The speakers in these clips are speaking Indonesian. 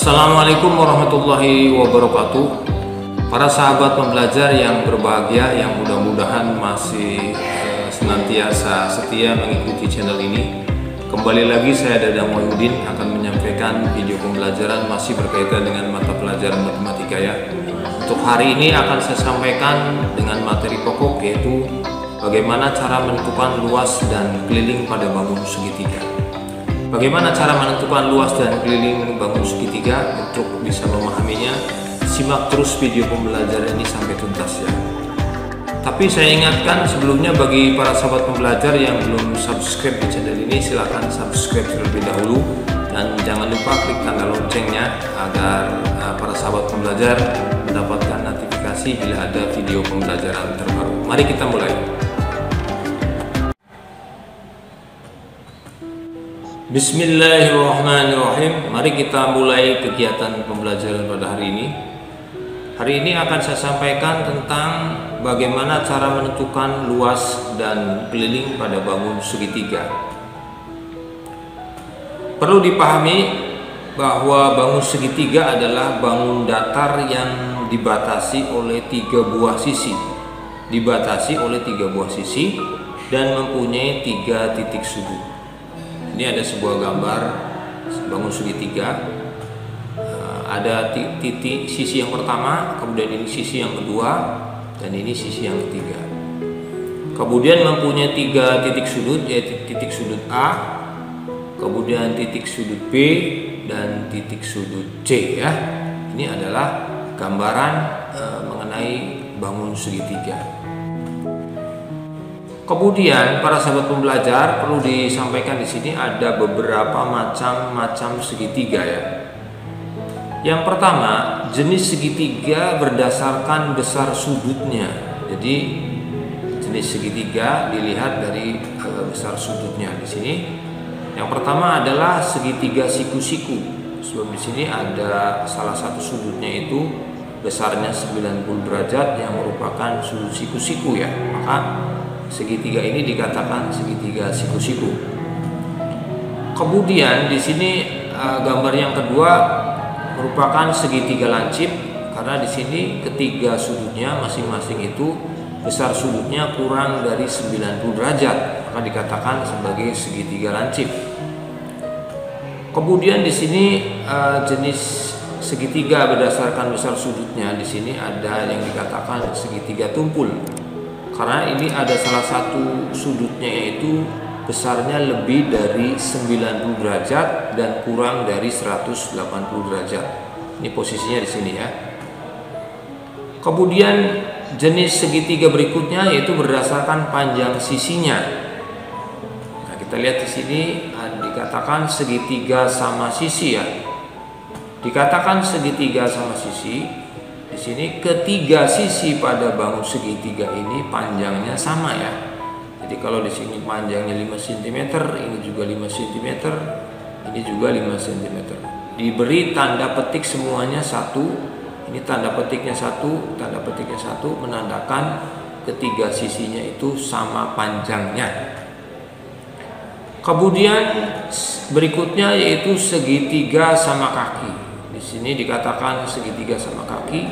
Assalamualaikum warahmatullahi wabarakatuh. Para sahabat pembelajar yang berbahagia, yang mudah-mudahan masih senantiasa setia mengikuti channel ini. Kembali lagi saya Dadang Wahyudin akan menyampaikan video pembelajaran masih berkaitan dengan mata pelajaran matematika ya. Untuk hari ini akan saya sampaikan dengan materi pokok, yaitu bagaimana cara menentukan luas dan keliling pada bangun segitiga. Bagaimana cara menentukan luas dan keliling bangun segitiga? Untuk bisa memahaminya, simak terus video pembelajaran ini sampai tuntas ya. Tapi saya ingatkan sebelumnya, bagi para sahabat pembelajar yang belum subscribe di channel ini, silahkan subscribe terlebih dahulu. Dan jangan lupa klik tanda loncengnya agar para sahabat pembelajar mendapatkan notifikasi bila ada video pembelajaran terbaru. Mari kita mulai. Bismillahirrahmanirrahim. Mari kita mulai kegiatan pembelajaran pada hari ini. Hari ini akan saya sampaikan tentang bagaimana cara menentukan luas dan keliling pada bangun segitiga. Perlu dipahami bahwa bangun segitiga adalah bangun datar yang dibatasi oleh tiga buah sisi. Dibatasi oleh tiga buah sisi dan mempunyai tiga titik sudut. Ini ada sebuah gambar bangun segitiga. Ada titik sisi yang pertama, kemudian ini sisi yang kedua, dan ini sisi yang ketiga. Kemudian mempunyai tiga titik sudut, yaitu titik sudut A, kemudian titik sudut B, dan titik sudut C ya. Ini adalah gambaran mengenai bangun segitiga. Kemudian para sahabat pembelajar, perlu disampaikan di sini ada beberapa macam segitiga ya. Yang pertama, jenis segitiga berdasarkan besar sudutnya. Jadi jenis segitiga dilihat dari besar sudutnya di sini. Yang pertama adalah segitiga siku-siku. Sebab di sini ada salah satu sudutnya itu besarnya 90 derajat yang merupakan sudut siku-siku ya. Maka segitiga ini dikatakan segitiga siku-siku. Kemudian di sini gambar yang kedua merupakan segitiga lancip, karena di sini ketiga sudutnya masing-masing itu besar sudutnya kurang dari 90 derajat, maka dikatakan sebagai segitiga lancip. Kemudian di sini jenis segitiga berdasarkan besar sudutnya, di sini ada yang dikatakan segitiga tumpul. Karena ini ada salah satu sudutnya yaitu besarnya lebih dari 90 derajat dan kurang dari 180 derajat. Ini posisinya di sini ya. Kemudian jenis segitiga berikutnya yaitu berdasarkan panjang sisinya. Nah, kita lihat di sini dikatakan segitiga sama sisi ya. Dikatakan segitiga sama sisi. Di sini ketiga sisi pada bangun segitiga ini panjangnya sama ya. Jadi kalau di sini panjangnya 5 cm, ini juga 5 cm, ini juga 5 cm. Diberi tanda petik semuanya satu. Ini tanda petiknya satu, tanda petiknya satu, menandakan ketiga sisinya itu sama panjangnya. Kemudian berikutnya yaitu segitiga sama kaki. Di sini dikatakan segitiga sama kaki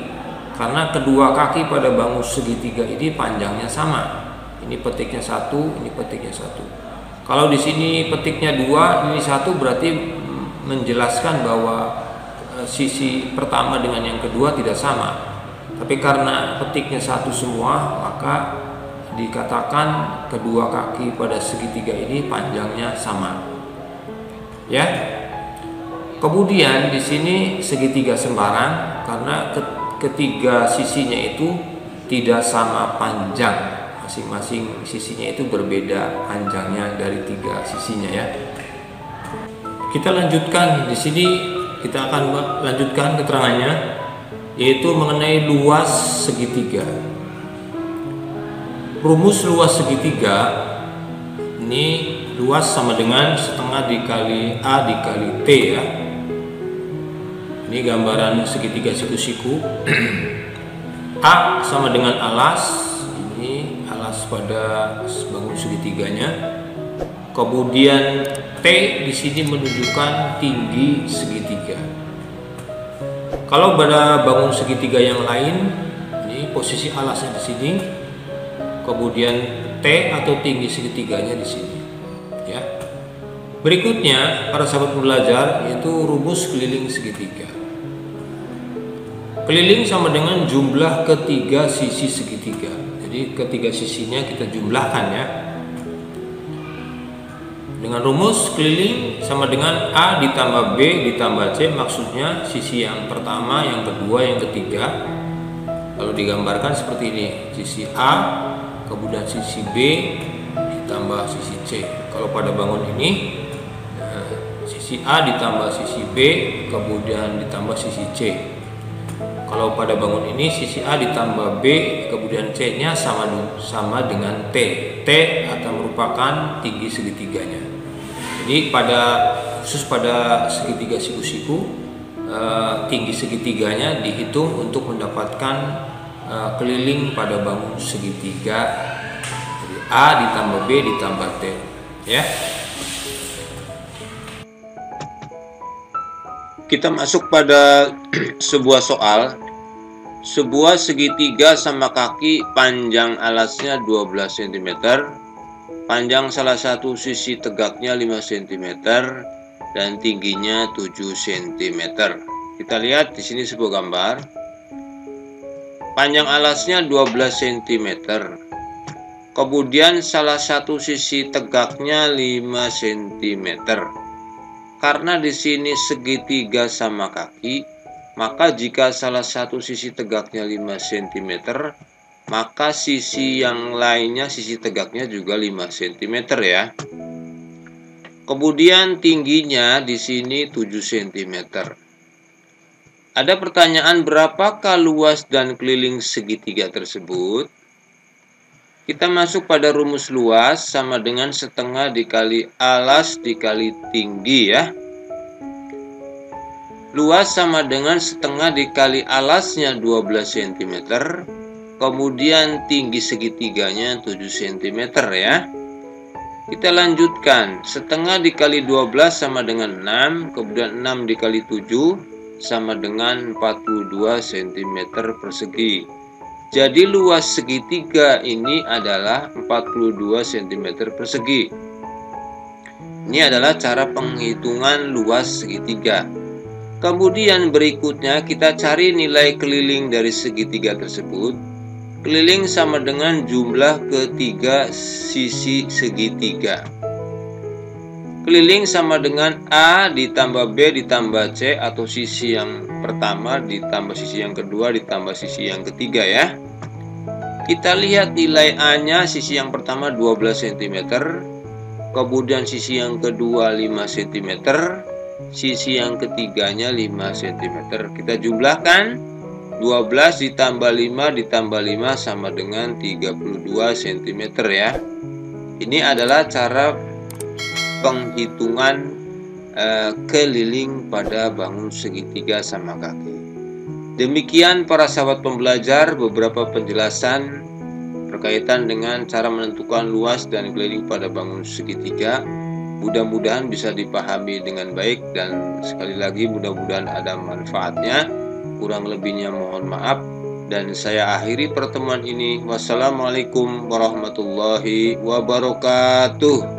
karena kedua kaki pada bangun segitiga ini panjangnya sama. Ini petiknya satu, ini petiknya satu. Kalau di sini petiknya dua, ini satu, berarti menjelaskan bahwa sisi pertama dengan yang kedua tidak sama. Tapi karena petiknya satu semua, maka dikatakan kedua kaki pada segitiga ini panjangnya sama. Ya. Kemudian di sini segitiga sembarang karena ketiga sisinya itu tidak sama panjang, masing-masing sisinya itu berbeda panjangnya dari tiga sisinya ya. Kita lanjutkan di sini, kita akan lanjutkan keterangannya, yaitu mengenai luas segitiga. Rumus luas segitiga ini luas sama dengan setengah dikali A dikali T ya. Ini gambaran segitiga siku-siku. A sama dengan alas, ini alas pada bangun segitiganya. Kemudian T di sini menunjukkan tinggi segitiga. Kalau pada bangun segitiga yang lain, ini posisi alasnya di sini, kemudian T atau tinggi segitiganya di sini. Ya. Berikutnya, para sahabat pembelajar, yaitu rumus keliling segitiga. Keliling sama dengan jumlah ketiga sisi segitiga. Jadi ketiga sisinya kita jumlahkan ya. Dengan rumus keliling sama dengan A ditambah B ditambah C, maksudnya sisi yang pertama, yang kedua, yang ketiga. Lalu digambarkan seperti ini, sisi A, kemudian sisi B ditambah sisi C. Kalau pada bangun ini, sisi A ditambah sisi B, kemudian ditambah sisi C. Kalau pada bangun ini, sisi A ditambah B, kemudian C-nya sama dengan T. T akan merupakan tinggi segitiganya. Jadi khusus pada segitiga siku-siku, tinggi segitiganya dihitung untuk mendapatkan keliling pada bangun segitiga. Jadi A ditambah B ditambah T, ya. Kita masuk pada sebuah soal. Sebuah segitiga sama kaki panjang alasnya 12 cm. Panjang salah satu sisi tegaknya 5 cm dan tingginya 7 cm. Kita lihat di sini sebuah gambar. Panjang alasnya 12 cm. Kemudian salah satu sisi tegaknya 5 cm. Karena di sini segitiga sama kaki, maka jika salah satu sisi tegaknya 5 cm, maka sisi yang lainnya, sisi tegaknya juga 5 cm ya. Kemudian tingginya di sini 7 cm. Ada pertanyaan, berapakah luas dan keliling segitiga tersebut? Kita masuk pada rumus luas sama dengan setengah dikali alas dikali tinggi ya. Luas sama dengan setengah dikali alasnya 12 cm. Kemudian tinggi segitiganya 7 cm ya. Kita lanjutkan, setengah dikali 12 sama dengan 6, kemudian 6 dikali 7 sama dengan 42 cm persegi. Jadi luas segitiga ini adalah 42 cm persegi. Ini adalah cara penghitungan luas segitiga. Kemudian berikutnya kita cari nilai keliling dari segitiga tersebut. Keliling sama dengan jumlah ketiga sisi segitiga. Keliling sama dengan A ditambah B ditambah C, atau sisi yang pertama ditambah sisi yang kedua ditambah sisi yang ketiga ya. Kita lihat nilai A-nya, sisi yang pertama 12 cm, kemudian sisi yang kedua 5 cm, sisi yang ketiganya 5 cm. Kita jumlahkan, 12 ditambah 5 ditambah 5 sama dengan 32 cm ya. Ini adalah cara penghitungan keliling pada bangun segitiga sama kaki. Demikian para sahabat pembelajar, beberapa penjelasan berkaitan dengan cara menentukan luas dan keliling pada bangun segitiga. Mudah-mudahan bisa dipahami dengan baik, dan sekali lagi mudah-mudahan ada manfaatnya. Kurang lebihnya mohon maaf, dan saya akhiri pertemuan ini. Wassalamualaikum warahmatullahi wabarakatuh.